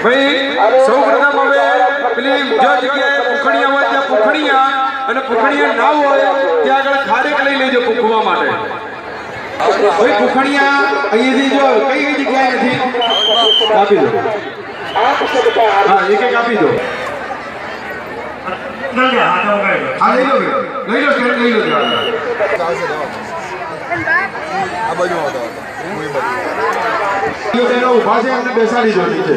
ભાઈ સૌપ્રથમ હવે પેલી જે જગ્યાએ પુખડિયા હોય ત્યાં પુખડિયા અને પુખડિયા ના હોય ત્યાં આગળ ખારેક લઈ લેજો પૂખવા માટે. ભાઈ પુખડિયા અહીંયાથી જો કઈ કઈ જગ્યાએ નથી આપી દો. હા એક એક આપી દો. હા લઈ લો લઈ લો સ્ટેન્ડ લઈ લો. આ બાજુ આવતો ઉભા છે એમને બેસાડી દો નીચે.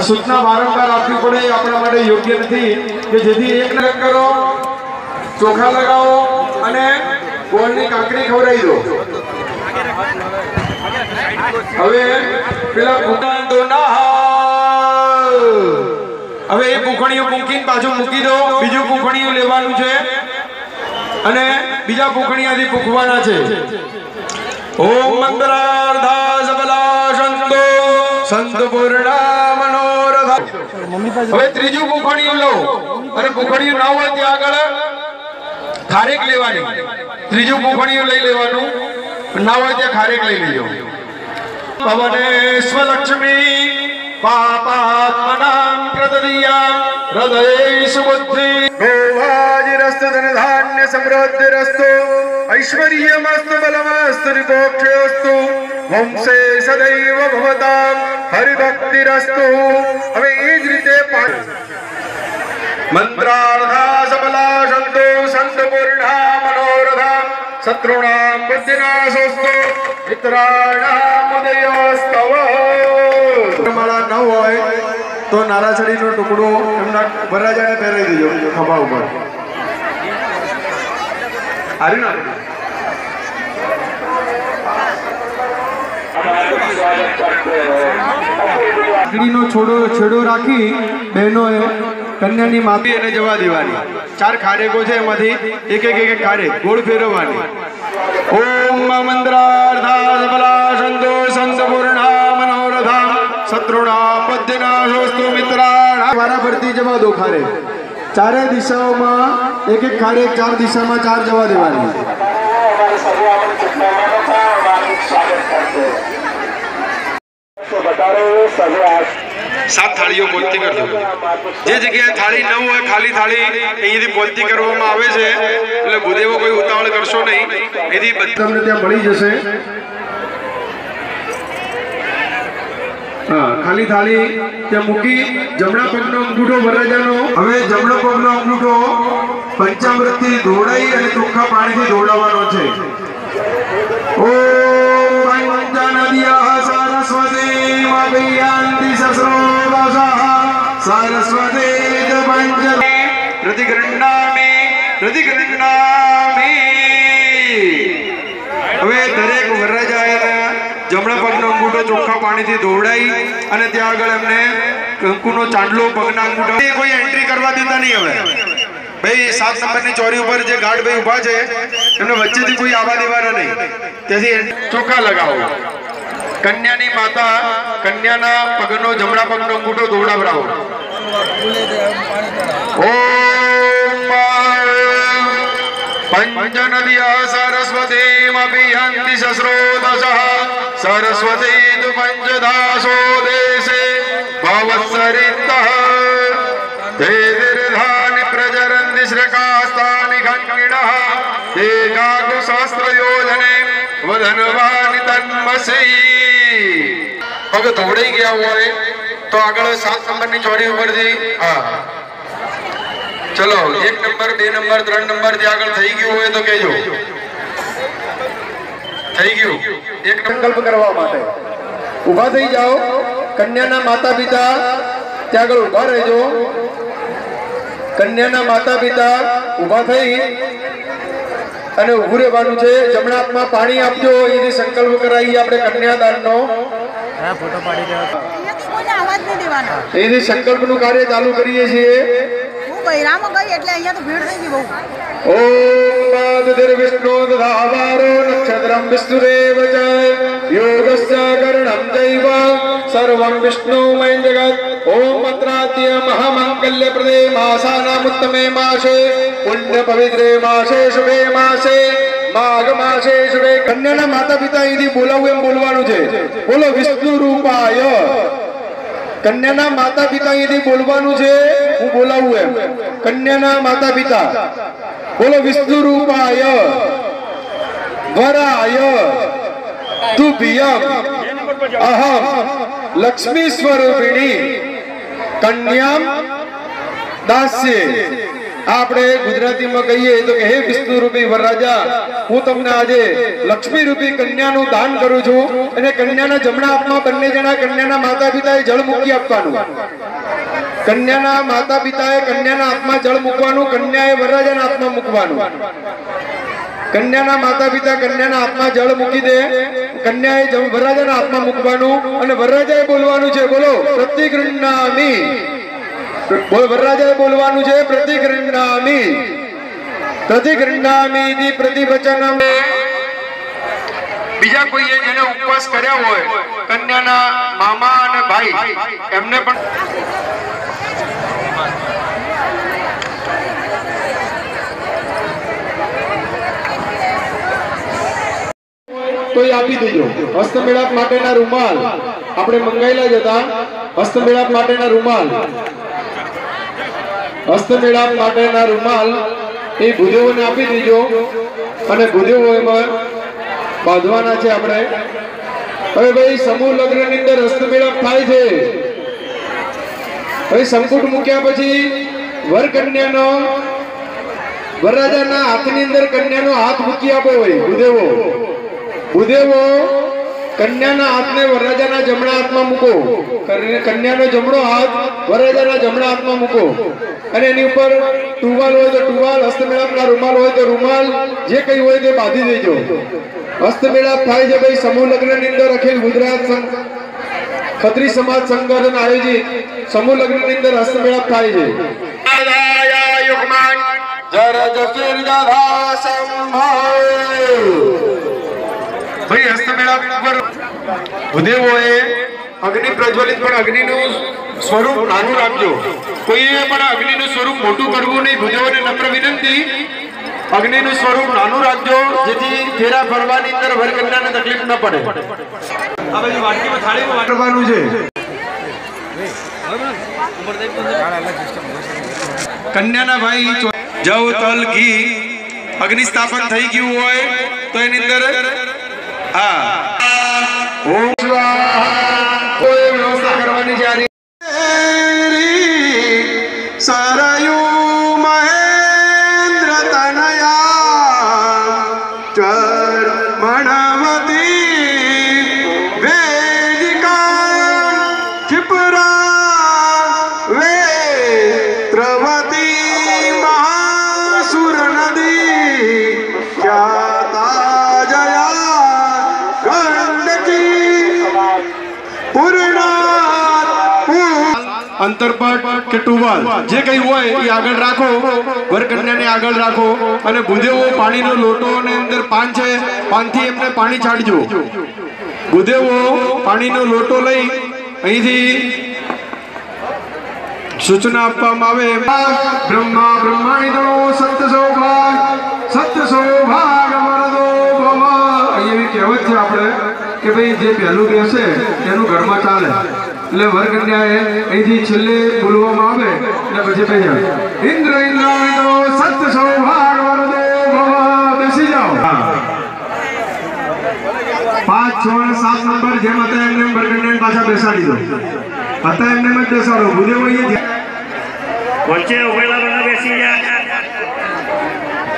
સૂચના વારંવાર આપવી પડે આપણા માટે યોગ્ય નથી કે જેથી એક નગ કરો, ચોખા લગાવો અને ગોળની કાંકરી ખવડાવી દો. હવે પેલા હવે એ પૂખણીઓ મૂકીને પાછું મૂકી દો. બીજું પૂખણીઓ લેવાનું છે અને બીજા પૂખણીયાથી પૂખવાના છે. ઓમ મંગળાર્ધા સબલા સંતો સંત પૂર્ણા મનોરથા. હવે ત્રીજું પૂખણીયું લો અને પૂખણીયું ના હોય ત્યાં આગળ ખારેક લેવાની. ત્રીજું પૂખણીયું લઈ લેવાનું, ના હોય ત્યાં ખારેક લઈ લેજો. ભવનેશ્વર લક્ષ્મી પાપાત્મનાં પ્રદદિયામ હૃદયેશ બુદ્ધિ ગોવાજીરસ્તુ ધનધાન્ય સમૃદ્ધિરસ્તુ ऐश्वर्यमस्तु बलमस्तु रिपोक्षयोस्तु वंशे सदैव भवतां हरिभक्तिरस्तु। હવે એ જ રીતે મંત્રાર્થા સબલા સંતો સંતપૂર્ણા મનોરથા શત્રુણામ બુદ્ધિનાશોસ્તુ મિત્રાણામ ઉદયોસ્તવ। માળા ન હોય તો નારાછડીનો ટુકડો એમના વરરાજાને પહેરાવી દેજો ખભા ઉપર। લાકડીનો છેડો રાખી બહેનોએ કન્યાની માફી એને જવા દેવાની। 4 ખારેકો છે એમાંથી એક ખારેક ગોળ ફેરવવાની। ઓમ મંત્રાર્થા સબલા સંતો સંતપૂર્ણા મનોરથા શત્રુણા બુદ્ધિનાશોસ્તુ મિત્રાણા। વારા ફરતી જવા દો ખારેક। 4 દિશાઓમાં એક ખારેક 4 દિશામાં 4 જવા દેવાની। 7 થાળીઓ બોલતી કરજો। જે જગ્યાએ થાળી ન હોય ખાલી થાળી અહીંથી બોલતી કરવામાં આવે છે એટલે ભૂદેવો કોઈ ઉતાવળ કરશો નહીં, એથી તમને ત્યાં મળી જશે। હા, ખાલી થાળી ત્યાં મૂકી જમણા પગનો અંગૂઠો વરરાજાનો, હવે જમણો પગનો અંગૂઠો પંચામૃતથી ધોળાઈ અને ચોખ્ખા પાણીથી ધોળાવવાનો છે। ઓમ પંચનદિયઃ સરસ્વતી મભિયંતિ સસ્રોદસઃ સરસ્વતી પંચ પ્રતિગૃહ્ણામિ। હવે દરેક વરરાજાએ જમણા પગનો અંગૂઠો ચોખ્ખા પાણીથી ધોવડાઈ અને ત્યાં આગળ એમને કંકુનો ચાંદલો પગના અંગૂઠા કોઈ એન્ટ્રી કરવા દેતા નહીં। હવે ભાઈ 7 નંબરની ચોરી ઉપર જે ગાર્ડ ભાઈ ઊભા છે એમને વચ્ચેથી કોઈ આવવા દેવાના નહીં, તેથી ચોખ્ખા લગાવો। કન્યાની માતા કન્યાના પગનો જમણા પગનો અંગૂઠો ધોવડાવરાવો। ઓમ પંચનદિયઃ સરસ્વતીમભિયંતિ સસ્રોદસઃ સરસ્વતી તુ પંચદાસો દેશે ભવસરિતઃ તે દીર્ઘાનિ પ્રજરન્તિ શ્રકાસ્તાનિ ખંડિણઃ તે ગાગુ સહસ્રયોજને વદનવાનિ તન્મસી। પગ ધોવડાઈ ગયા હોય તો આગળ 7 નંબરની ચોરી ઉપરથી ચલો 1 નંબર 2 નંબર 3 નંબર થી આગળ થઈ ગયું હોય તો કહેજો થઈ ગયું। એક સંકલ્પ કરવા માટે ઊભા થઈ જાઓ। કન્યાના માતા પિતા ત્યાં આગળ ઊભા રહેજો। કન્યાના માતા પિતા ઊભા થઈ અને ઊભું રહેવાનું છે। જમણા હાથમાં પાણી આપજો, એની સંકલ્પ કરાવીએ આપણે કન્યાદાનનો। ફોટો પાડી દેવાનો, અવાજ નહીં દેવાનો, એની સંકલ્પનું કાર્ય ચાલુ કરીએ છીએ। બૈરામાં ગઈ એટલે અહીંયા તો ભીડ થઈ ગઈ બહુ। ઓમ બાદધર વિષ્ણુ દધાવારો નક્ષત્રમ વિષ્ણુદેવ ચ યોગસ્ય કર્ણમ દૈવ સર્વમ વિષ્ણુમય જગત। ઓમ મંત્રાદ્ય મહામંગલ્ય પ્રદે માસાનામ ઉત્તમે માસે પુણ્ય પવિત્રે માસે શુભે માસે માઘ માસે શુભે। કન્યાના માતા પિતા અહીંથી બોલાવું એમ બોલવાનું છે। બોલો વિષ્ણુ રૂપાય। કન્યાના માતા પિતા અહીંથી બોલવાનું છે, હું બોલાવું એમ। કન્યાના માતા પિતા બોલો વિષ્ણુ રૂપાય વરાય તુભ્યમ અહમ લક્ષ્મી સ્વરૂપિણી કન્યામ દાસ્યે। આપણે ગુજરાતીમાં કહીએ તો કે હે વિષ્ણુ રૂપી વરરાજા, હું તમને આજે લક્ષ્મી રૂપી કન્યાનું દાન કરું છું। અને કન્યાના જમણા હાથમાં બંને જણા કન્યાના માતા પિતાએ જળ મૂકી આપવાનું। કન્યાના માતા પિતાએ કન્યાના હાથમાં જળ મૂકવાનું, કન્યાએ વરરાજાના હાથમાં મૂકવાનું। કન્યાના માતા પિતા કન્યાના હાથમાં જળ મૂકી દે, કન્યાએ વરરાજાના હાથમાં મૂકવાનું અને વરરાજાએ બોલવાનું છે, બોલો પ્રતિગૃહ્ણામિ। વરરાજાએ બોલવાનું છે પ્રતિગૃહ્ણામિ પ્રતિગૃહ્ણામિ પ્રતિવચનમ। બીજા કોઈએ જેને ઉપવાસ કર્યા હોય કન્યાના મામા અને ભાઈ એમને પણ તો આપી દેજો। હસ્તમેળાપ માટેના રૂમાલ આપણે મંગાયેલા જ હતા। હસ્તમેળાપ માટેના રૂમાલ હસ્તમેળાપ માટેના રૂમાલ એ ભૂદેવોને આપી દીજો અને ભૂદેવો એમાં બાંધવાના છે આપણે. હવે ભાઈ સમૂહ લગ્નની અંદર હસ્તમેળાપ થાય છે. હવે સંકુટ મૂક્યા પછી વર કન્યાનો વરરાજાના હાથની અંદર કન્યાનો હાથ મૂકી આપો. હોય ભૂદેવો કન્યાના હાથને વરરાજાના જમણા હાથમાં મૂકો. કન્યાનો જમણો હાથ વરરાજાના જમણા હાથમાં મૂકો અને એની ઉપર ટુવાલ હોય તો ટુવાલ, હસ્તમેળાપના રૂમાલ હોય તો રૂમાલ, જે કંઈ હોય તે બાંધી દેજો. હસ્તમેળાપ થાય છે ભાઈ સમૂહ લગ્નની અંદર. અખિલ ગુજરાત ખત્રી સમાજ સંગઠન આયોજિત સમૂહ લગ્નની અંદર હસ્તમેળાપ થાય છે. ભાઈ હસ્તમેળાપ પર ભૂદેવોએ અગ્નિ પ્રજ્વલિત, પણ અગ્નિનું સ્વરૂપ નાનું રાખજો. કોઈએ પણ અગ્નિનું સ્વરૂપ મોટું કરવું નહીં. ભૂદેવોને નમ્ર વિનંતી, અગ્નિનું સ્વરૂપ નાનું રાખજો, જેથી ફેરા ફરવાની અંદર વરકન્યાને તકલીફ ન પડે. આ બાજુ વાટકીમાં થાળીમાં વાટવાનું છે. કન્યાના ભાઈ જવ તલ ઘી અગ્નિ સ્થાપન થઈ ગયું હોય તો એની અંદર ઓમ સ્વાહા કોઈ વ્યવસ્થા કરવાની છે. સરયુ મહેન્દ્ર તનયા ચર્મણવતી વેદિકા क्षिपरा वेत्रवती महासुर नदी ख्याता जया गंडकी अंतरपट के टुवाल जे कई હોય એ આગળ રાખો. વરકન્યાને આગળ રાખો અને ભૂદેવો પાણીનો લોટો અને અંદર પાન છે, પાનથી એમને પાણી છાડજો. ભૂદેવો પાણીનો લોટો લઈ અહીંથી સૂચના આપવામાં આવે. બ્રહ્મા બ્રહ્માણિતો સત્ય સૌભાગ વરદો ભવ. એવી કહેવત છે આપણે કે ભાઈ જે પહેલું બેસે એનું ઘરમાં ચાલે. એટલે વરકન્યાએ અહીંથી છેલ્લે બોલવામાં આવે એટલે પછી કહી ઇન્દ્ર ઇન્દ્રાણિતો સત્ય સૌભાગ વરદો ભવ. બેસી જાઓ. 5, 6, 7 નંબર જેમ હતા એમને વરકન્યાને પાછા બેસાડી દો. હતા એમને જ બેસાડો. ભૂદેવો વચ્ચે ઉભેલા બધા બેસી ગયા,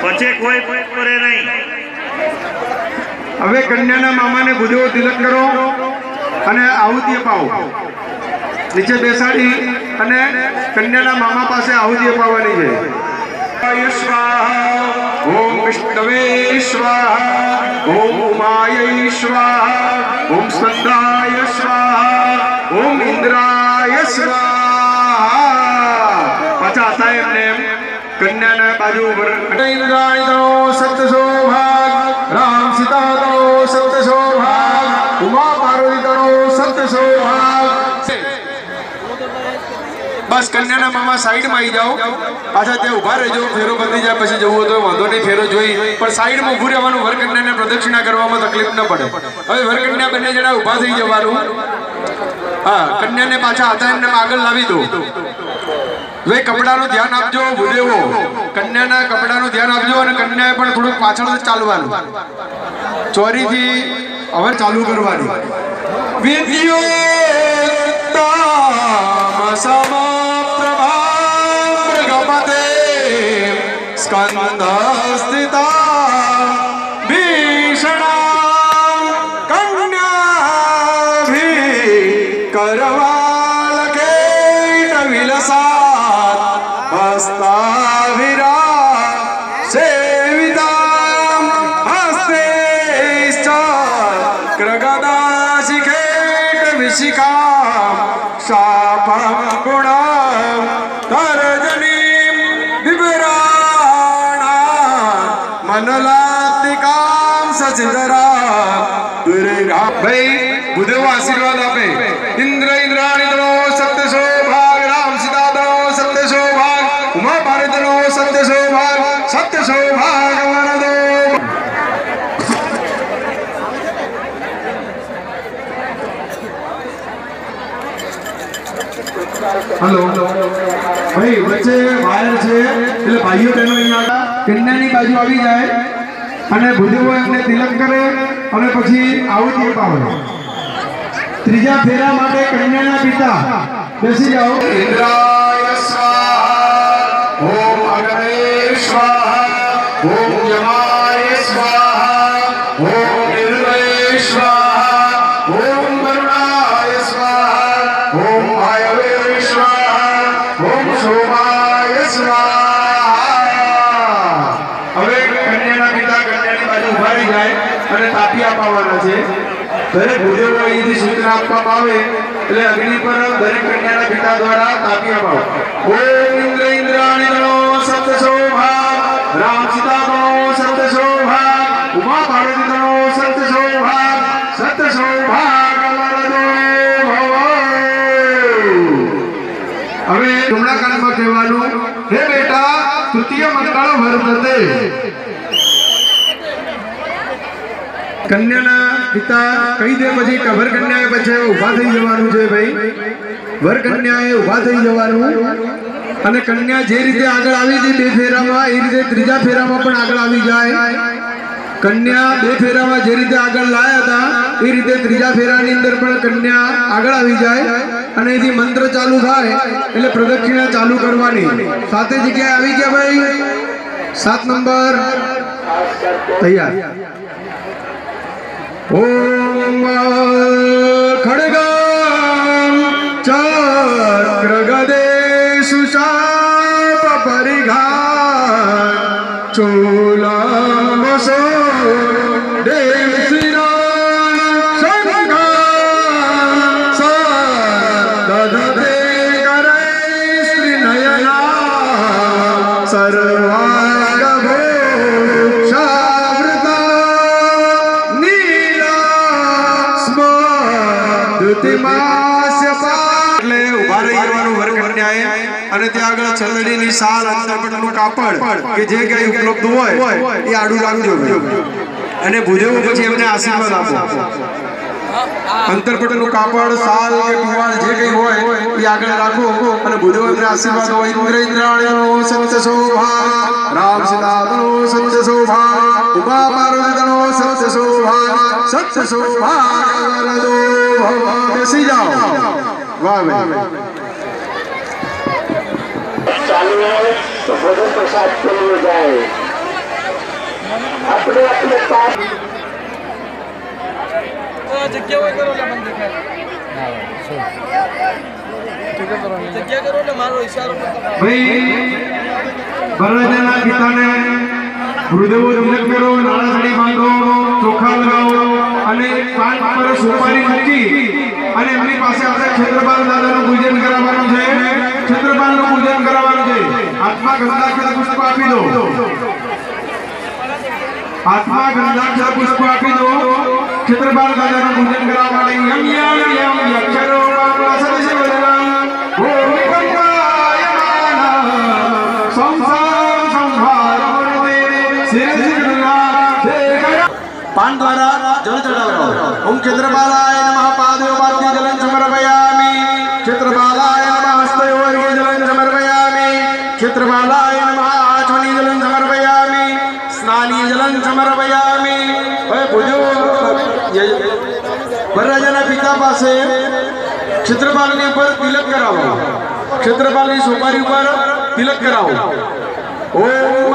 વચ્ચે કોઈ કરે નહીં. હવે કન્યાના મામાને ભૂદેવો તિલક કરો અને આહુતિ અપાવો. નીચે બેસાડી અને કન્યાના મામા પાસે આહુતિ અપાવવાની છે. ઓમ વિષ્ણવે સ્વાહા, ઓમ ઉમાય સ્વાહા, ઓમ સ્કંદાય સ્વાહા, ઓમ ઇન્દ્રાય સ્વાહા. પાછા હતા એમને કન્યાના બાજુ ઉપર ઇન્દ્રાણિતો સત્ય સૌભાગ, રામ સીતાનો સત્ય સૌભાગ, ઉમા પાર્વતીનો સત્ય સૌભાગ. બસ કન્યાના મામા સાઈડમાં આવી જાઓ. પાછા ત્યાં ઉભા રહેજો. ફેરો બદલી જાય પછી જવું તો વાંધો નહીં, ફેરો જોઈ પણ સાઈડમાં ઉભું રહેવાનું. વરકન્યાને પ્રદક્ષિણા કરવામાં તકલીફ ન પડે. હવે વરકન્યા બંને જણા ઉભા થઈ જવાનું. હા, કન્યાને પાછા હતા એમને આગળ લાવી દો. હવે કપડાનું ધ્યાન આપજો ભૂદેવો. કન્યાના કપડાનું ધ્યાન આપજો અને કન્યાએ પણ થોડુંક પાછળ ચાલવાનું. ચોરીથી હવે ચાલુ કરવાની. વિદ્યો સમપ્રભામૃગમતે સ્કંદસ્થિતા ભીષણા કન્યાભી કરવાલકેટ વિલસાત હસ્તાવિરા સેવિતા હસ્તૈશ્ચ ક્રગદા શિખેટ વિશિખા શાપમ ગુણમ તર્જનીમ વિભરાણા મનલાતિકામ સચિદરા દુર્ગા. ભાઈ ભૂદેવો આશીર્વાદ આપે. ઇન્દ્ર ઇન્દ્રાણીનો સત્ય સૌભાગ, રામ સીતાનો સત્ય સૌભાગ, ઉમા પાર્વતીનો સત્ય સૌભાગ, સત્ય સૌભાગ વરદો. હલો ભાઈ વચ્ચે વાયર છે એટલે ભાઈઓ બહેનો અહીંયા કન્યાની બાજુ આવી જાય અને ભુદેવો એમને તિલક કરે અને પછી આહુતિ અપાવે. ત્રીજા ફેરા માટે કન્યાના પિતા બેસી જાઓ. ઇન્દ્રાય સ્વાહા ઓમ અગ્ને સ્વાહા ઓમ યમાય સ્વાહા ઓમ નિર્લય સ્વાહા ઓમ વરુણાય સ્વાહા ઓમ વાયવે સ્વાહા ઓમ સોમાય સ્વાહા. હવે કન્યાના પિતા કન્યાની બાજુ ઉભા રહી જાય અને તાપી અપાવવાના છે. દરેક ભુદેવો અહીંથી સૂચના આપવામાં આવે એટલે અગ્નિ પર દરેક કન્યાના પિતા દ્વારા તાપી અપાવો. ઓમ ઇન્દ્ર ઇન્દ્રાણી ગણો સપ્ત શોભા રામ સીતા ગણો સપ્ત શોભા ઉમા પાર્વતી ગણો સપ્ત શોભા સપ્ત શોભા કમલદો ભવ. હવે જમણા કાનમાં કહેવાનું હે બેટા તૃતીય મંગળ વર્તતે. કન્યાના પિતા કહી દે પછી વર કન્યાએ પછી ઊભા થઈ જવાનું છે ભાઈ. વર કન્યાએ ઊભા થઈ જવાનું અને કન્યા જે રીતે આગળ આવી હતી 2 ફેરામાં એ રીતે ત્રીજા ફેરામાં પણ આગળ આવી જાય. કન્યા 2 ફેરામાં જે રીતે આગળ લાયા હતા એ રીતે ત્રીજા ફેરાની અંદર પણ કન્યા આગળ આવી જાય અને એથી મંત્ર ચાલુ થાય એટલે પ્રદક્ષિણા ચાલુ કરવાની. 7 જગ્યાએ આવી ગયા ભાઈ. 7 નંબર તૈયાર. ઓમ ખડગમ ચક્ર ગદે સુશાપ પરિઘા ચોલમ સો દેવ શ્રીરામ સંઘા સદતે કરે શ્રી નયના સર્વાગભો એટલે ઉભા રહી જવાનું વર કન્યાએ અને ત્યાં આગળ છલડીની સાલ અંતરપટનું કાપડ કે જે કઈ ઉપલબ્ધ હોય એ આડું રાખજો અને ભુદેવો પછી એમને આશીર્વાદ આપો. અંતરપટનું કાપડ સાલ કે ટુવાલ જે કઈ હોય એ આગળ રાખો અને ભુદેવો એમને આશીર્વાદ હોય. ઇન્દ્ર ઇન્દ્રાણીનો સત્ય શોભા રામ સીતાનો સત્ય શોભા ઉમા પાર્વતીનો સત્ય શોભા સત્ય શોભા કમલદો ભવ. બેસી જાઓ. વાહ ભાઈ. चालू है तो भोजन प्रसाद के लिए जाए अपने अपने पास जग्या करो ना बंद जग्या करो ना मारो इशारो ભાઈ વરરાજાના પિતાને ભુદેવો તિલક કરો, નાળાસળી બાંધો, ચોખા લગાવો અને પાન પર સુપારી મૂકી અને એમની પાસે આપણે ક્ષેત્રપાલ દાદાનું પૂજન કરાવવાનું છે. ક્ષેત્રપાલનું પૂજન કરાવવાનું છે. હાથમાં ગંધાક્ષર પુષ્પ આપી દો. હાથમાં ગંધાક્ષર પુષ્પ આપી દો. ક્ષેત્રપાલ દાદાનું પૂજન કરાવવા માટે યમ યમ યમ અક્ષરો पान द्वारा जल चढ़ाओ. ओम क्षेत्रपालाय नमः पादयोपाद्य जलं समर्पयामि. क्षेत्रपालाय नमः हस्तयोर्घ्य जलं समर्पयामि. क्षेत्रपालाय नमः आचमनी जलं समर्पयामि. स्नानी जलं समर्पयामि. ओए बुझो वरराजाના પિતા પાસે ક્ષેત્રપાલની ઉપર તિલક કરાવો. ક્ષેત્રપાલની સોપારી ઉપર તિલક કરાવો. ઓમ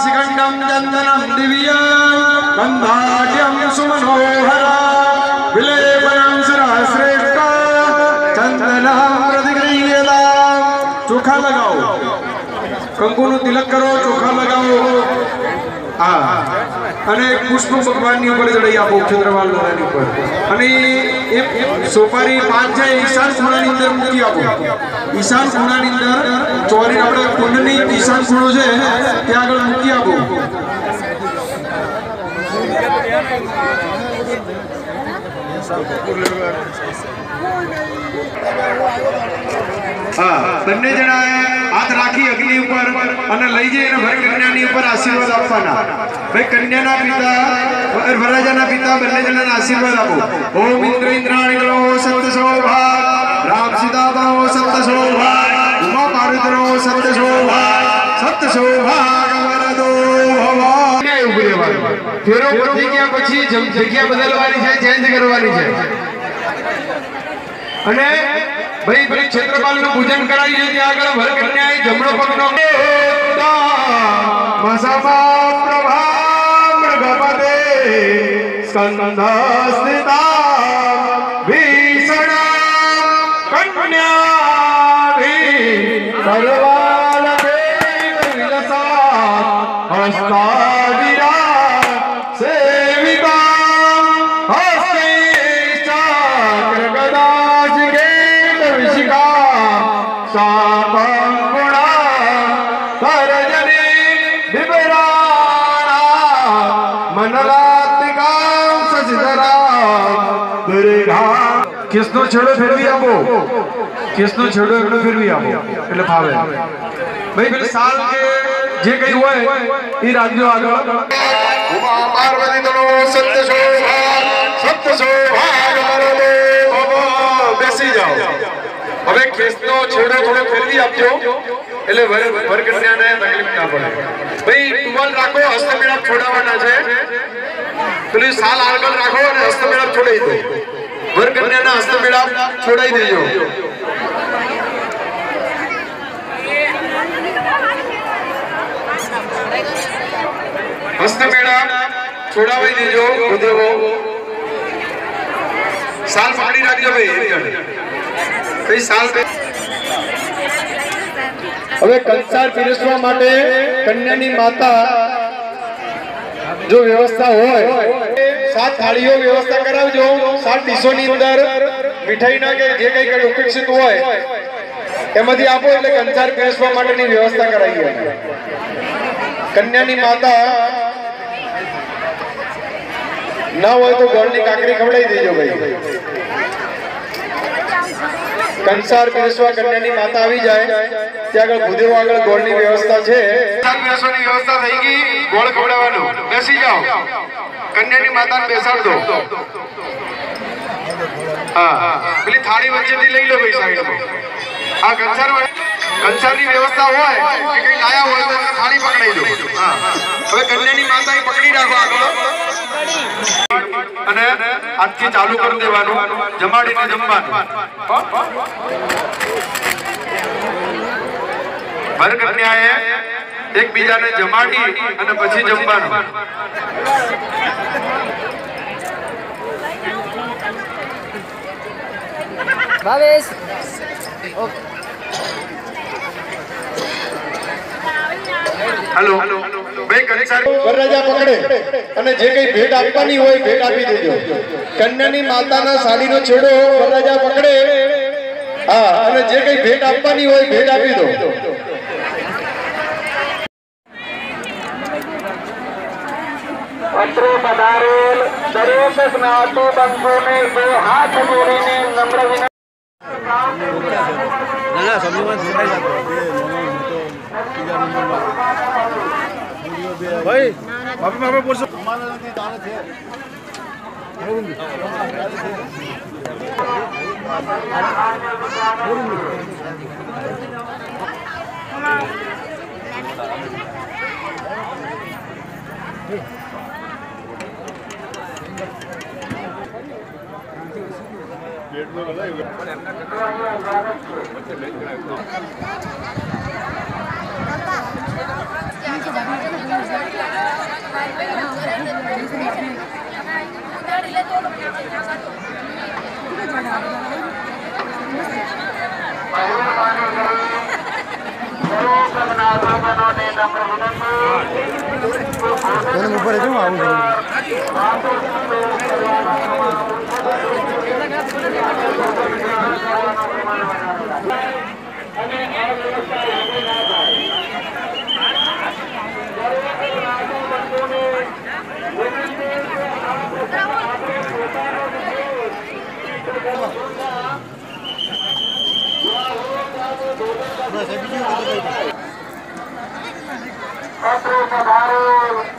શિખંડમ ચંદનમ દિવ્યમ ગંધાઢ્યમ સુમનોહરા વિલેપનમ શ્રેષ્ઠ ચંદનમ પ્રતિગૃહ્યતા. ચોખા લગાવો. કંકુનું તિલક કરો. ચોખા લગાવો. હા અને પુષ્પ ભગવાનની ઉપર ચડાઈ આપો. ક્ષેત્રપાલ દાદાની ઉપર અને એ સોપારી 5 છે ઈશાન ખૂણાની અંદર મૂકી આપો. ઈશાન ખૂણાની અંદર ચોરી આપણે કુંડની ઈશાન ખૂણો છે ત્યાં આગળ મૂકી આપો. હા બંને જણાએ હાથ રાખી અગ્નિ ઉપર અને લઈ જઈને વર કન્યાની ઉપર આશીર્વાદ આપવાના. ભાઈ કન્યાના પિતા વરરાજાના પિતા બંને જણાને આશીર્વાદ આપો. ઓમ ઇન્દ્ર ઇન્દ્રાણી ગણો સપ્ત શોભા राम सीता बनो सत्य सौभाग्य उमा पार्वतीनो सत्य सौभाग्य वरदो भव के ઉભી રહેવાનું ફેરો થઈ ગયા પછી જગ્યા બદલવાની છે ચેન્જ કરવાની છે અને ભાઈ પેલી ક્ષેત્રપાલનું પૂજન કરાવી છે ત્યાં આગળ વરકન્યાએ જમણો પગનો મસમા પ્રભા મૃગપદે સ્કંદસ્તિતા ભીષણ કન્યાભી સર્વાલ દેવ વિલસા હસ્તાવિરા સેવિતા હસ્તે ચક્ર ગદા શિખેત વિશિખા શાપં ગુણા તર્જની વિભરાણા મનલાત્મિકા સજધરા દુર્ગા કિસનો છેડો ફેરવી આપો કિસનો છેડો એકડો ફેરવી આપો એટલે ફાવે ભાઈ પેલી સાલ કે જે કઈ હોય એ રાજ્યો આગળ ઉમા પાર્વતી તનો સત્ય સૌભાગ્ય વરદે ભવ બેસી જાઓ હવે કેસનો છેડો થોડો ફેરવી આપજો એટલે વરકન્યાને તકલીફ ના પડે ભાઈ ટુવાલ રાખો હસ્તમેળાપ છોડાવવાના છે પેલી સાલ આગળ રાખો અને હસ્તમેળાપ છોડાઈ દો વરકન્યાના હસ્તમેળાપ છોડાઈ દેજો હસ્તમેળાપ છોડાવી દેજો ભૂદેવો સાલ પકડી રાખજો ભાઈ કઈ સાલ હવે કંસાર પીરસવા માટે કન્યાની માતા જો વ્યવસ્થા હોય 7 થાળીઓ વ્યવસ્થા કરાવજો 7 ડીશોની અંદર મીઠાઈના કે જે કઈ ઉપેક્ષિત હોય એમાંથી આપો એટલે કંસાર પીરસવા માટેની વ્યવસ્થા કરાવીએ કન્યાની માતા ના હોય તો ગોળની કાકરી ખવડાવી દેજો ભાઈ કંસાર પીરસવા કન્યાની માતા આવી જાય ત્યાં આગળ ભૂદેવો આગળ ગોળની વ્યવસ્થા છે પીરસવાની વ્યવસ્થા થઈ ગઈ ગોળ ખવડાવવાનું બેસી જાઓ કન્યાની માતાને બેસાડ દો હા પેલી થાળી વચ્ચેથી લઈ લો ભાઈ સાઈડમાં આ કંસારની વ્યવસ્થા હોય કે કઈ લાયા હોય તો થાળી પકડાઈ દો હા હવે કન્યાની માતાને પકડી રાખો આગળ અને આજથી ચાલુ કરી દેવાનું જમાડીને જમવાનું વરકન્યાએ એકબીજાને જમાડી અને પછી જમવાનું ભાવેશ હેલો ભાઈ કંસાર વરરાજા પકડે અને જે કઈ ભેટ આપવાની હોય ભેટ આપી દેજો કન્યાની માતાના સાડીનો છેડો વરરાજા પકડે હા અને જે કઈ ભેટ આપવાની હોય ભેટ આપી દો અત્રે પધારેલ દરેક જ્ઞાતિ બંધુને બે હાથ જોડીને નમ્ર ભાઈ બાપા બોલશો અત્રે પધારેલ